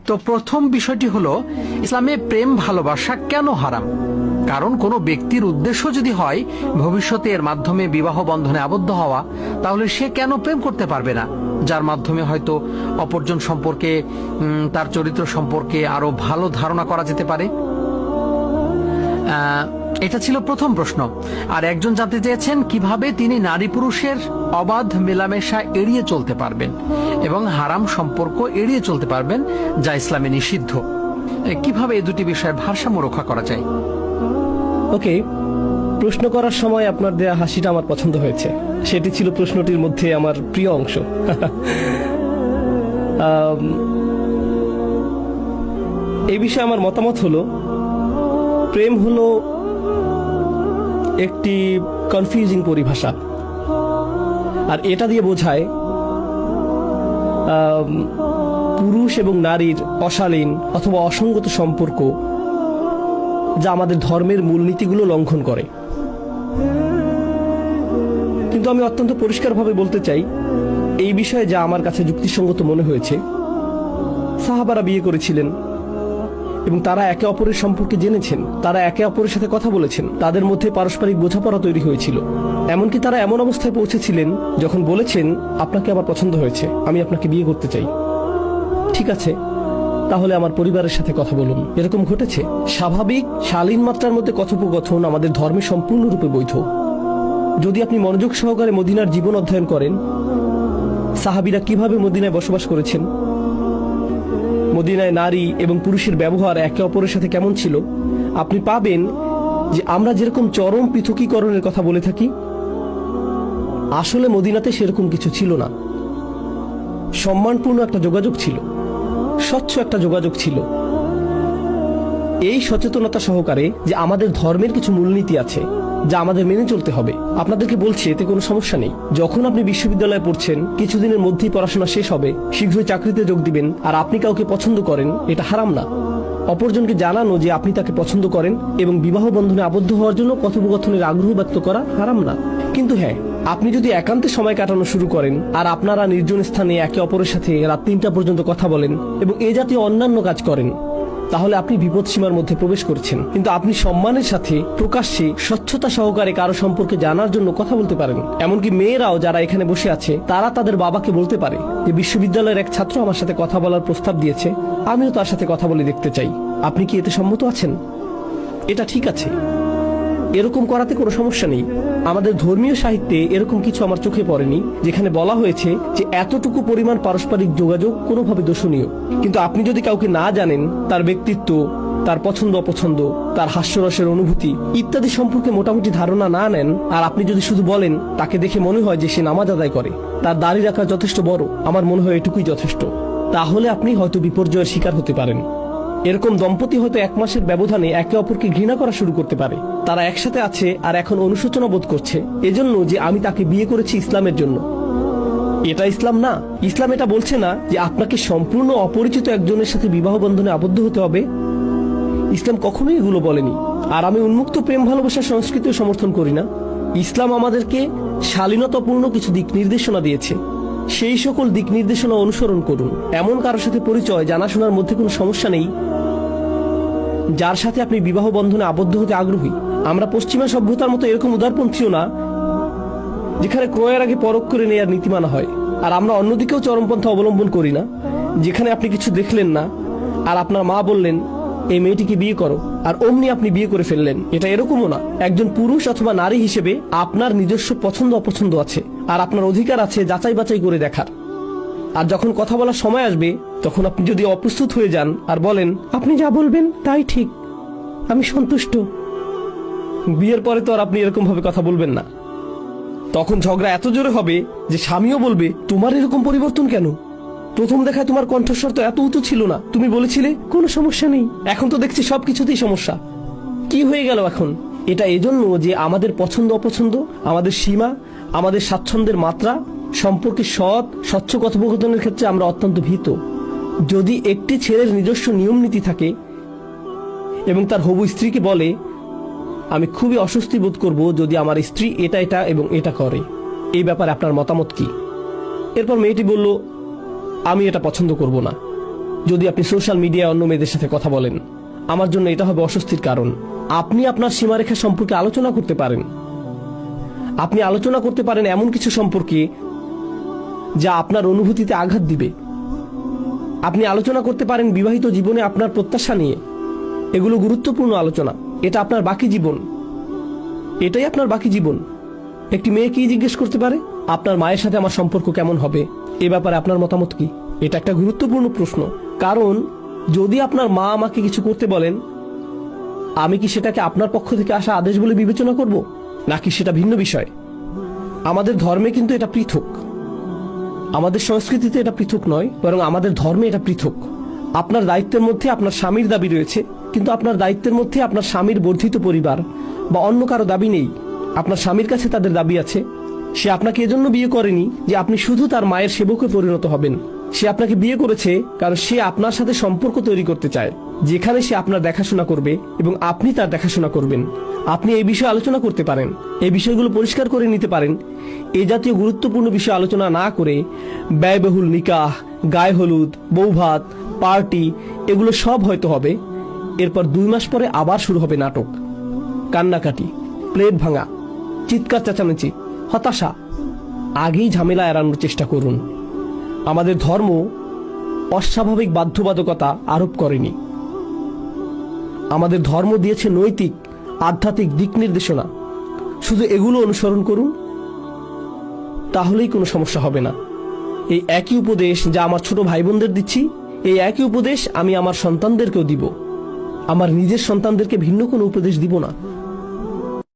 তো প্রথম বিষয়টি হলো, ইসলামে প্রেম ভালোবাসা কেন হারাম? কারণ কোনো ব্যক্তির উদ্দেশ্য যদি হয় ভবিষ্যতে এর মাধ্যমে বিবাহ বন্ধনে আবদ্ধ হওয়া, তাহলে সে কেন প্রেম করতে পারবে না, যার মাধ্যমে হয়তো অপরজন সম্পর্কে, তার চরিত্র সম্পর্কে আরো ভালো ধারণা করা যেতে পারে। এটা ছিল প্রথম প্রশ্ন। আর একজন জানতে চেয়েছেন কিভাবে তিনি নারী পুরুষের অবাধ মেলামেশা এড়িয়ে চলতে পারবেন এবং হারাম সম্পর্ক এড়িয়ে চলতে পারবেন যা ইসলামে নিষিদ্ধ। কিভাবে এই দুটি বিষয়ের ভারসাম্য রক্ষা করা যায়? ওকে, প্রশ্ন করার সময় আপনার দেয়া হাসিটা আমার পছন্দ হয়েছে। সেটি ছিল প্রশ্নটির মধ্যে আমার প্রিয় অংশ। এই বিষয়ে আমার মতামত হলো, প্রেম হলো একটি কনফিউজিং পরিভাষা। আর এটা দিয়ে বোঝায় পুরুষ এবং নারীর অশালীন অথবা অসঙ্গত সম্পর্ক, যা আমাদের ধর্মের মূলনীতিগুলো লঙ্ঘন করে। কিন্তু আমি অত্যন্ত পরিষ্কারভাবে বলতে চাই, এই বিষয়ে যা আমার কাছে যুক্তিসঙ্গত মনে হয়েছে, সাহাবারা বিয়ে করেছিলেন এবং তারা একে অপরের সম্পর্কে জেনেছেন, তারা একে অপরের সাথে কথা বলেছেন, তাদের মধ্যে পারস্পরিক বোঝাপড়া তৈরি হয়েছিল। এমনকি তারা এমন অবস্থায় পৌঁছেছিলেন যখন বলেছেন, আপনাকে আমার পছন্দ হয়েছে, আমি আপনাকে বিয়ে করতে চাই। ঠিক আছে, তাহলে আমার পরিবারের সাথে কথা বলুন। এরকম ঘটেছে। স্বাভাবিক শালীন মাত্রার মধ্যে কথোপকথন আমাদের ধর্মে সম্পূর্ণরূপে বৈধ। যদি আপনি মনোযোগ সহকারে মদিনার জীবন অধ্যয়ন করেন, সাহাবীরা কিভাবে মদিনায় বসবাস করেছেন, মদিনায় নারী এবং পুরুষের ব্যবহার একে অপরের সাথে কেমন ছিল, আপনি পাবেন যে আমরা যেরকম চরম পৃথকীকরণের কথা বলে থাকি, আসলে মদিনাতে সেরকম কিছু ছিল না। সম্মানপূর্ণ একটা যোগাযোগ ছিল, স্বচ্ছ একটা যোগাযোগ ছিল। এই সচেতনতা সহকারে যে আমাদের ধর্মের কিছু মূলনীতি আছে যা আমাদের মেনে চলতে হবে। আপনাদেরকে বলছি, এতে কোনো সমস্যা নেই। যখন আপনি বিশ্ববিদ্যালয়ে পড়ছেন, কিছুদিনের মধ্যেই পড়াশোনা শেষ হবে, শীঘ্রই চাকরিতে যোগ দিবেন, আর আপনি কাউকে পছন্দ করেন, এটা হারাম না। অপরজনকে জানানো যে আপনি তাকে পছন্দ করেন এবং বিবাহ বন্ধনে আবদ্ধ হওয়ার জন্য কথোপকথনের আগ্রহ ব্যক্ত করা হারাম না। কিন্তু হ্যাঁ, আপনি যদি একান্তে সময় কাটানো শুরু করেন আর আপনারা নির্জন স্থানে একে অপরের সাথে রাত 3টা পর্যন্ত কথা বলেন এবং এ জাতীয় অন্যান্য কাজ করেন, তাহলে আপনি বিপদ সীমার মধ্যে প্রবেশ করছেন। কিন্তু আপনি সম্মানের সাথে প্রকাশ্যে স্বচ্ছতা সহকারে কারো সম্পর্কে জানার জন্য কথা বলতে পারেন। এমনকি মেয়েরাও যারা এখানে বসে আছে, তারা তাদের বাবাকে বলতে পারে যে বিশ্ববিদ্যালয়ের এক ছাত্র আমার সাথে কথা বলার প্রস্তাব দিয়েছে, আমিও তার সাথে কথা বলে দেখতে চাই। আপনি কি এতে সম্মত আছেন? এটা ঠিক আছে, এরকম করাতে কোনো সমস্যা নেই। আমাদের ধর্মীয় সাহিত্যে এরকম কিছু আমার চোখে পড়েনি যেখানে বলা হয়েছে যে এতটুকু পরিমাণ পারস্পরিক যোগাযোগ কোনোভাবে দোষণীয়। কিন্তু আপনি যদি কাউকে না জানেন, তার ব্যক্তিত্ব, তার পছন্দ অপছন্দ, তার হাস্যরসের অনুভূতি ইত্যাদি সম্পর্কে মোটামুটি ধারণা না নেন, আর আপনি যদি শুধু বলেন তাকে দেখে মনে হয় যে সে নামাজ আদায় করে, তার দাড়ি রাখা যথেষ্ট বড়, আমার মনে হয় এটুকুই যথেষ্ট, তাহলে আপনি হয়তো বিপর্যয়ের শিকার হতে পারেন। এরকম দম্পতি হয়তো 1 মাসের ব্যবধানে একে অপরকে ঘৃণা করা শুরু করতে পারে। তারা একসাথে আছে আর এখন অনুশোচনা বোধ করছে এজন্য যে আমি তাকে বিয়ে করেছি ইসলামের জন্য। এটা ইসলাম না। ইসলাম এটা বলছে না যে আপনাকে সম্পূর্ণ অপরিচিত একজনের সাথে বিবাহ বন্ধনে আবদ্ধ হতে হবে। ইসলাম কখনোই এগুলো বলেনি। আর আমি উন্মুক্ত প্রেম ভালোবাসার সংস্কৃতিও সমর্থন করি না। ইসলাম আমাদেরকে শালীনতাপূর্ণ কিছু দিক নির্দেশনা দিয়েছে, সেই সকল দিক নির্দেশনা অনুসরণ করুন। এমন কারোর সাথে পরিচয়, জানাশোনার মধ্যে কোনো সমস্যা নেই যার সাথে আপনি বিবাহ বন্ধনে আবদ্ধ হতে আগ্রহী। আমরা পশ্চিমা সভ্যতার মতো এরকম উদারপন্থীও না যেখানে ক্রয়ের আগে পরখ করে নেওয়ার নীতি মানা হয়। আর আমরা অন্যদিকেও চরমপন্থা অবলম্বন করি না, যেখানে আপনি কিছু দেখলেন না আর আপনার মা বললেন এই মেয়েটিকে বিয়ে করো, আর অমনি আপনি বিয়ে করে ফেললেন। এটা এরকমও না। একজন পুরুষ অথবা নারী হিসেবে আপনার নিজস্ব পছন্দ অপছন্দ আছে, আর আপনার অধিকার আছে যাচাই বাছাই করে দেখার। আর যখন কথা বলার সময় আসবে, তখন আপনি যদি অপ্রস্তুত হয়ে যান আর বলেন আপনি যা বলবেন তাই ঠিক, আমি সন্তুষ্ট, বিয়ের পরে তো আর আপনি এরকম ভাবে কথা বলবেন না। তখন ঝগড়া এত জোরে হবে যে স্বামীও বলবে তোমার এরকম পরিবর্তন কেন? প্রথম দেখায় তোমার কণ্ঠস্বর তো এত উঁচু ছিল না, তুমি বলেছিলে কোনো সমস্যা নেই, এখন তো দেখছি সবকিছুতেই সমস্যা। কি হয়ে গেল এখন? এটা এজন্য যে আমাদের পছন্দ অপছন্দ, আমাদের সীমা, আমাদের স্বাচ্ছন্দ্যের মাত্রা সম্পর্কে সৎ স্বচ্ছ কথোপকথনের ক্ষেত্রে আমরা অত্যন্ত ভীত। যদি একটি ছেলের নিজস্ব নিয়ম নীতি থাকে এবং তার হবু স্ত্রীকে বলে আমি খুবই অস্বস্তি বোধ করব যদি আমার স্ত্রী এটা এটা এবং এটা করে, এই ব্যাপারে আপনার মতামত কি? এরপর মেয়েটি বলল আমি এটা পছন্দ করব না। যদি আপনি সোশ্যাল মিডিয়ায় অন্য মেয়েদের সাথে কথা বলেন, আমার জন্য এটা হবে অস্বস্তির কারণ। আপনি আপনার সীমারেখা সম্পর্কে আলোচনা করতে পারেন। আপনি আলোচনা করতে পারেন এমন কিছু সম্পর্কে যা আপনার অনুভূতিতে আঘাত দিবে। আপনি আলোচনা করতে পারেন বিবাহিত জীবনে আপনার প্রত্যাশা নিয়ে। এগুলো গুরুত্বপূর্ণ আলোচনা। এটা আপনার বাকি জীবন। এটাই আপনার বাকি জীবন। একটি মেয়ে কি জিজ্ঞেস করতে পারে, আপনার মায়ের সাথে আমার সম্পর্ক কেমন হবে, এ ব্যাপারে আপনার মতামত কি? এটা একটা গুরুত্বপূর্ণ প্রশ্ন, কারণ যদি আপনার মা আমাকে কিছু করতে বলেন, আমি কি সেটাকে আপনার পক্ষ থেকে আসা আদেশ বলে বিবেচনা করব, নাকি সেটা ভিন্ন বিষয়? আমাদের ধর্মে কিন্তু এটা পৃথক। আমাদের সংস্কৃতিতে এটা পৃথক নয়, বরং আমাদের ধর্মে এটা পৃথক। আপনার দায়িত্বের মধ্যে আপনার স্বামীর দাবি রয়েছে, কিন্তু আপনার দায়িত্বের মধ্যে আপনার স্বামীর বর্ধিত পরিবার বা অন্য কারো দাবি নেই। আপনার স্বামীর কাছে তাদের দাবি আছে। সে আপনাকে এজন্য বিয়ে করেনি যে আপনি শুধু তার মায়ের সেবকে পরিণত হবেন। সে আপনাকে বিয়ে করেছে কারণ সে আপনার সাথে সম্পর্ক তৈরি করতে চায়, যেখানে সে আপনার দেখাশোনা করবে এবং আপনি তার দেখাশোনা করবেন। আপনি এই বিষয়ে আলোচনা করতে পারেন, এই বিষয়গুলো পরিষ্কার করে নিতে পারেন। এ জাতীয় গুরুত্বপূর্ণ বিষয় আলোচনা না করে ব্যয়বহুল নিকাহ, গায়ে হলুদ, বৌভাত, পার্টি, এগুলো সব হয়তো হবে। এরপর 2 মাস পরে আবার শুরু হবে নাটক, কান্নাকাটি, প্লেট ভাঙা, চিৎকার চেঁচামেচি, হতাশা। আগেই ঝামেলা এড়ানোর চেষ্টা করুন। আমাদের ধর্ম অস্বাভাবিক বাধ্যবাধকতা আরোপ করেনি। আমাদের ধর্ম দিয়েছে নৈতিক, আধ্যাত্মিক দিক নির্দেশনা। শুধু এগুলো অনুসরণ করুন, তাহলেই কোনো সমস্যা হবে না। এই একই উপদেশ যা আমার ছোট ভাই বোনদের দিচ্ছি, এই একই উপদেশ আমি আমার সন্তানদেরকেও দিব। আমার নিজের সন্তানদেরকে ভিন্ন কোনো উপদেশ দিব না।